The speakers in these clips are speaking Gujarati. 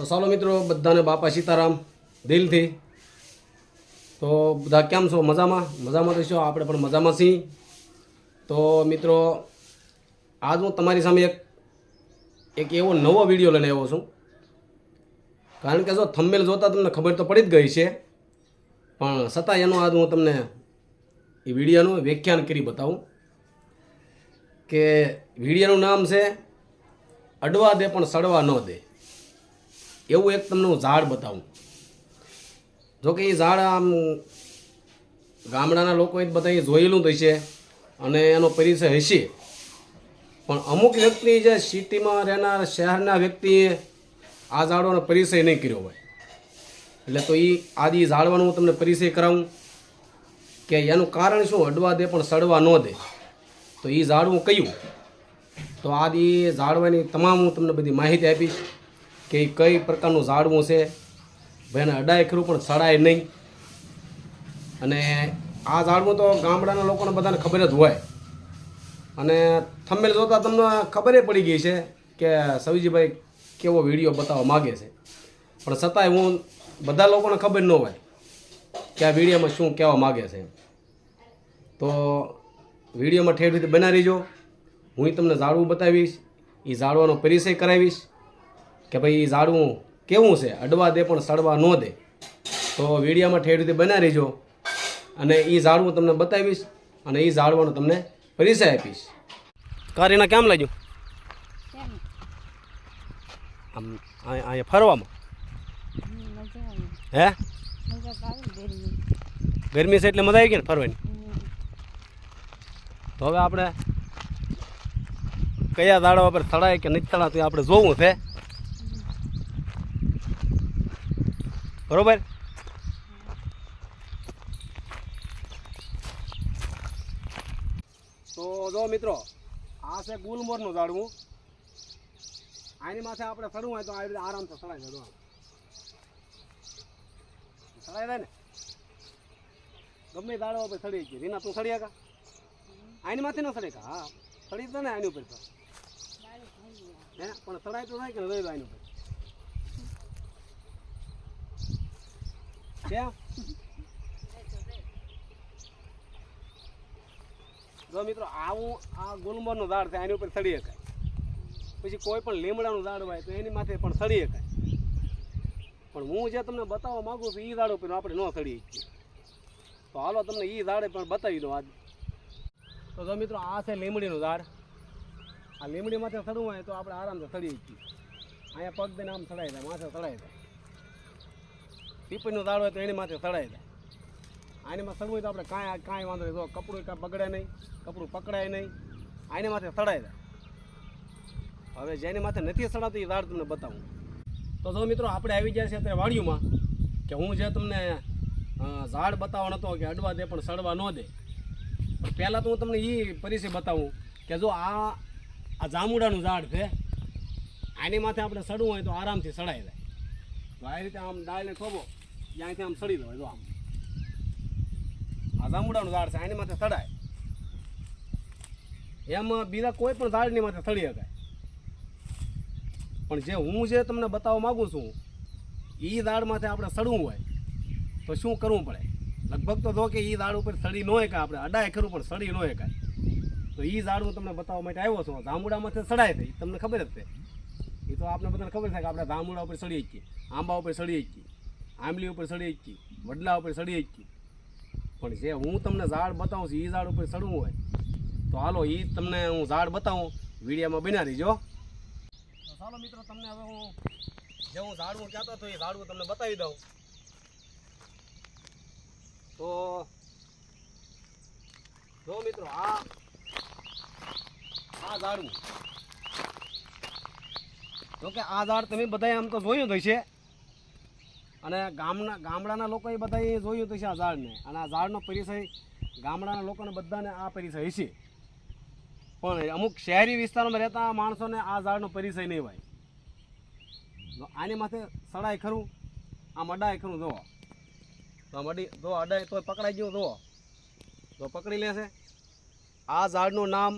તો ચાલો મિત્રો બધાને બાપા સીતારામ દિલથી. તો બધા કેમ છો? મજામાં? મજામાં તો છો, આપણે પણ મજામાં છીએ. તો મિત્રો આજ હું તમારી સામે એક એવો નવો વિડીયો લઈને આવ્યો છું. કારણ કે જો થંબનેલ જોતા તમને ખબર તો પડી જ ગઈ છે, પણ છતાં એનો આજ હું તમને એ વિડીયોનું વ્યાખ્યાન કરી બતાવું કે વિડીયોનું નામ છે અડવા દે પણ સડવા ન દે. એવું એક તમને હું ઝાડ બતાવું. જોકે એ ઝાડ આમ ગામડાના લોકોએ બધા જોયેલું જ હશે અને એનો પરિચય હશે, પણ અમુક વ્યક્તિ જે સિટીમાં રહેનાર શહેરના વ્યક્તિએ આ ઝાડવાનો પરિચય નહીં કર્યો હોય. એટલે તો એ આદિ ઝાડવાનો હું તમને પરિચય કરાવું કે એનું કારણ શું, અડવા દે પણ સડવા ન દે. તો એ ઝાડવું કયું, તો આદિ ઝાડવાની તમામ હું તમને બધી માહિતી આપીશ કે કઈ પ્રકારનું ઝાડવું છે, ભાઈ એને અડાય ખરું પણ સડાય નહીં. અને આ ઝાડવું તો ગામડાના લોકોને બધાને ખબર જ હોય, અને થંબનેલ જોતા તમને ખબર પડી ગઈ છે કે સવીજીભાઈ કેવો વિડીયો બતાવવા માગે છે, પણ છતાંય હું બધા લોકોને ખબર ન હોય કે આ વિડીયોમાં શું કહેવા માગે છે. તો વિડીયોમાં ઠેર સુધી બના રહીજો. હું તમને ઝાડવું બતાવીશ, એ ઝાડવાનો પરિચય કરાવીશ કે ભાઈ એ ઝાડવું કેવું છે, અડવા દે પણ સડવા ન દે. તો વિડીયોમાં ઠેર સુધી બના રહીજો અને એ ઝાડવું તમને બતાવીશ અને એ ઝાડવાનો તમને પરિચય આપીશ. કારીના કેમ લાગ્યું આમ અહીંયા ફરવામાં? હે, ગરમી છે એટલે મજા આવી ગઈ ને ફરવાની. તો હવે આપણે કયા ઝાડવા પર થડાય કે નથી થડાતું આપણે જોવું છે, બરોબર? તો જો મિત્રો, આ છે ગુલમોરનું ઝાડવું. આની માથે આપણે ચડવું હોય તો આવી રીતે આરામથી ચડાઈ જાય. ચડાઈ જાય ને, ગમે ઝાડવા પર ચડી ગઈ. રીના તું ચડી કા? આની માથે ન ચડે કા? હા ચડી જ ને આની ઉપર તો. હે પણ ચડાય તો થાય કે રહી આની ઉપર ક્યાં? જો મિત્રો, આવું આ ગુલમોરનું ઝાડ છે, આની ઉપર ચડી શકાય. પછી કોઈ પણ લીમડાનું ઝાડ હોય તો એની માથે પણ ચડી શકાય. પણ હું જે તમને બતાવવા માંગુ છું એ ઝાડ ઉપર આપણે ન ચડી શકીએ. તો હાલો તમને એ ઝાડે પણ બતાવી દઉં આજ. તો જો મિત્રો, આ છે લીમડીનું ઝાડ. આ લીમડી માથે ચડવું હોય તો આપણે આરામથી ચડી શકીએ. અહીંયા પગ દઈને આમ ચડાઈ જાય, માથે ચડાઈ જાય. પીપળનું ઝાડ હોય તો એની માથે ચડાઈ જાય. આનીમાં ચડવું હોય તો આપણે કાંઈ વાંધો નહીં. જો કપડું કાંઈ બગડે નહીં, કપડું પકડાય નહીં, આની માથે ચડાઈ જાય. હવે જેની માથે નથી ચડાતું એ ઝાડ તમને બતાવું. તો જો મિત્રો, આપણે આવી ગયા છે અત્યારે વાડીઓમાં કે હું જે તમને ઝાડ બતાવવાનો હતો કે અડવા દે પણ સડવા ન દે. પણ પહેલાં તો હું તમને એ પરિચય બતાવું કે જો આ જાંબુડાનું ઝાડ છે, આની માથે આપણે ચડવું હોય તો આરામથી ચડાઈ જાય. તો આ રીતે આમ ડાળને થોભો, ત્યાંથી આમ ચડી દો. જો આમ આ જાંબુડાનું ઝાડ છે, આની માથે ચડાય. એમ બીજા કોઈ પણ ઝાડની માથે ચડી શકાય. પણ જે હું જે તમને બતાવવા માગું છું એ ઝાડ માથે આપણે ચડવું હોય તો શું કરવું પડે? લગભગ તો જો કે એ ઝાડ ઉપર ચડી ન શકાય, આપણે અડાય ખરું પણ ચડી ન શકાય. તો એ ઝાડ હું તમને બતાવવા માટે આવ્યો છું. જાંબુડામાંથી ચડાય છે, તમને ખબર જ છે. એ તો આપણે બધાને ખબર છે કે આપણે જાંબુડા ઉપર ચડી શકીએ, આંબા ઉપર ચડી શકીએ, આંબલી ઉપર ચડી શકીએ, વડલા ઉપર ચડી શકીએ. પણ જે હું તમને ઝાડ બતાવું છું એ ઝાડ ઉપર ચડવું હોય તો હાલો એ તમને હું ઝાડ બતાવું, વિડીયોમાં બના રહીજો. તો ચાલો મિત્રો, તમને હવે હું જે હું ઝાડવું કહેતો હતો એ ઝાડવું તમને બતાવી દઉં. તો જો મિત્રો, આ ઝાડવું, જોકે આ ઝાડ તમે બધા આમ તો જોયું જ હશે અને ગામડાના લોકોએ બધા જોયું તો છે આ ઝાડને. અને આ ઝાડનો પરિચય ગામડાના લોકોને બધાને આ પરિચય હશે, પણ અમુક શહેરી વિસ્તારોમાં રહેતા માણસોને આ ઝાડનો પરિચય નહીં હોય. આની માથે સડાય ખરું, આમ અડાય ખરું. જુઓ તો આમ જો અડાય તો પકડાઈ ગયું. જુઓ તો પકડી લેશે. આ ઝાડનું નામ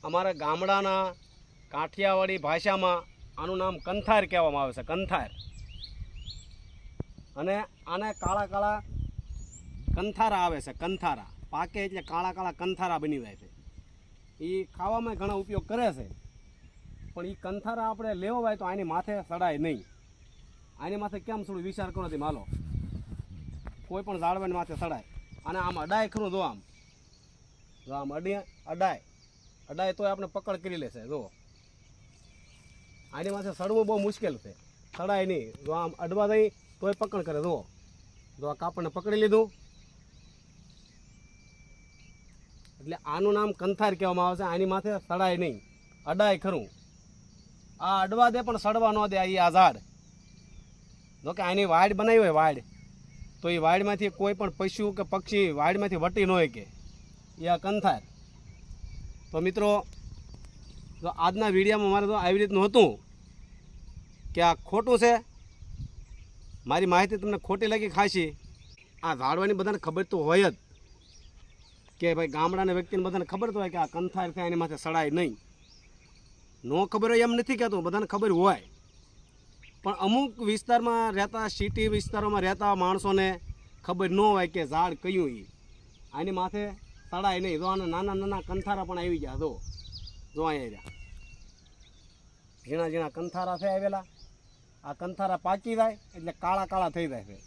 અમારા ગામડાના કાઠિયાવાડી ભાષામાં આનું નામ કંથાર કહેવામાં આવે છે. કંથાર. અને આને કાળા કાળા કંથારા આવે છે, કંથારા પાકે એટલે કાળા કાળા કંથારા બની જાય છે. એ ખાવામાં ઘણો ઉપયોગ કરે છે, પણ એ કંથારા આપણે લેવો હોય તો આની માથે સડાય નહીં. આની માથે કેમ થોડું વિચાર કરો તે માલો, કોઈ પણ ઝાડવાની માથે સડાય. અને આમ અડાય ખરું, જો આમ અડાય તોય આપણે પકડ કરી લેશે. જો આની માથે સડવું બહુ મુશ્કેલ છે, સડાય નહીં. જો આમ અડવા દઈ તોય પકડ કરે. જો આ કાપડને પકડી લીધું એટલે આનું નામ કંથાર કહેવામાં આવે છે. આની માથે સડાય નહીં, અડાય ખરું. આ અડવા દે પણ સડવા ન દે. આ ઝાડ જો કે આની વાડ બનાવી હોય, વાડ, તો એ વાડમાંથી કોઈ પણ પશુ કે પક્ષી વાડમાંથી વટી ન હોય કે એ આ કંથાર. તો મિત્રો, જો આજના વિડીયોમાં મારે તો આવી રીતનું હતું કે આ ખોટું છે, મારી માહિતી તમને ખોટી લાગી ખાસી. આ ઝાડવાની બધાને ખબર તો હોય જ કે ભાઈ ગામડાના વ્યક્તિને બધાને ખબર તો હોય કે આ કંથાર છે, એની માથે સડાય નહીં. નો ખબર હોય એમ નથી કહેતો, બધાને ખબર હોય. પણ અમુક વિસ્તારમાં રહેતા, સિટી વિસ્તારોમાં રહેતા માણસોને ખબર ન હોય કે ઝાડ કયું એ આની માથે સડાય નહીં. જો આના નાના નાના કંથારા પણ આવી ગયા. જો અહીંયા ઝીણા ઝીણા કંથારા છે આવેલા. આ કંથારા પાકી જાય એટલે કાળા કાળા થઈ જાય છે.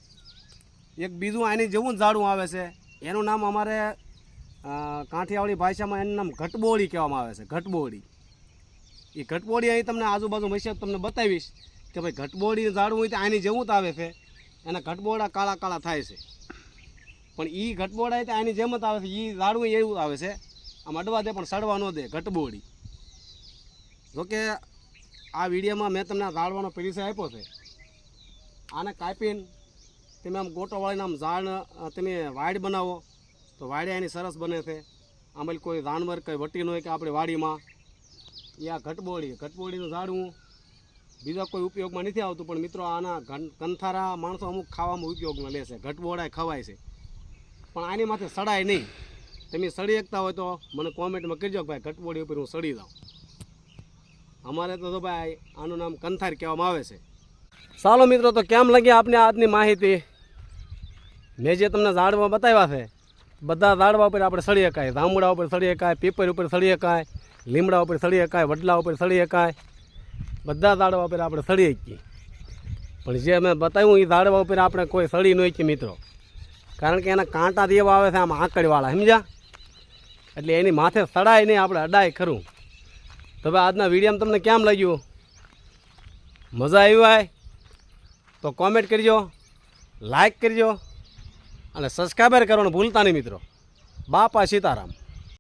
એક બીજું આની જેવું જ ઝાડું આવે છે, એનું નામ અમારે કાંઠિયાવાડી ભાષામાં એનું નામ ઘટબોળી કહેવામાં આવે છે. ઘટબોળી. એ ઘટબોળી અહીં તમને આજુબાજુ મસ્જિદ તમને બતાવીશ કે ભાઈ ઘટબોળી ઝાડું હોય તો આની જેવું જ આવે છે. એના ઘટબોળા કાળા કાળા થાય છે, પણ એ ઘટબોળા તો આની જેમ જ આવે છે. એ ઝાડું એવું આવે છે, આમ અડવા દે પણ સડવા ન દે, ઘટબોળી. જોકે આ વિડીયોમાં મેં તમને ઝાડવાનો પરિચય આપ્યો છે. આને કાપીને તમે આમ ગોટો વાળીને આમ ઝાડ તમે વાડ બનાવો તો વાડે એની સરસ બને છે. આમાં કોઈ જાનવર કંઈ વટી ન હોય કે આપણે વાડીમાં. એ આ ઘટબોળીનું ઝાડવું બીજા કોઈ ઉપયોગમાં નથી આવતું, પણ મિત્રો આના કંથારા માણસો અમુક ખાવામાં ઉપયોગમાં લે છે. ઘટબોળા ખવાય છે, પણ આની માથે સડાય નહીં. તમે સડી શકતા હોય તો મને કોમેન્ટમાં કહેજો કે ભાઈ ઘટબોળી ઉપર હું સડી જાઉં. અમારે તો ભાઈ આનું નામ કંથાર કહેવામાં આવે છે. ચાલો મિત્રો, તો કેમ લાગી આપને આજની માહિતી? મેં જે તમને ઝાડવા બતાવ્યા છે, બધા ઝાડવા ઉપર આપણે સડી શકાય. જાંબુડા ઉપર સડી શકાય, પીપર ઉપર સડી શકાય, લીમડા ઉપર સડી શકાય, વડલા ઉપર સડી શકાય. બધા ઝાડવા ઉપર આપણે સડી શકીએ. પણ જે મેં બતાવ્યું એ ઝાડવા ઉપર આપણે કોઈ સડી ન શકીએ મિત્રો, કારણ કે એના કાંટા એવા આવે છે આમ આંકડીવાળા, સમજ્યા? એટલે એની માથે સડાય નહીં, આપણે અડાય ખરું. તો હવે આજના વિડીયોમાં તમને કેમ લાગ્યું? મજા આવી હોય તો કોમેન્ટ કરજો, લાઈક કરજો અને સબસ્ક્રાઈબર કરવાનું ભૂલતા નહીં મિત્રો. બાપા સીતારામ.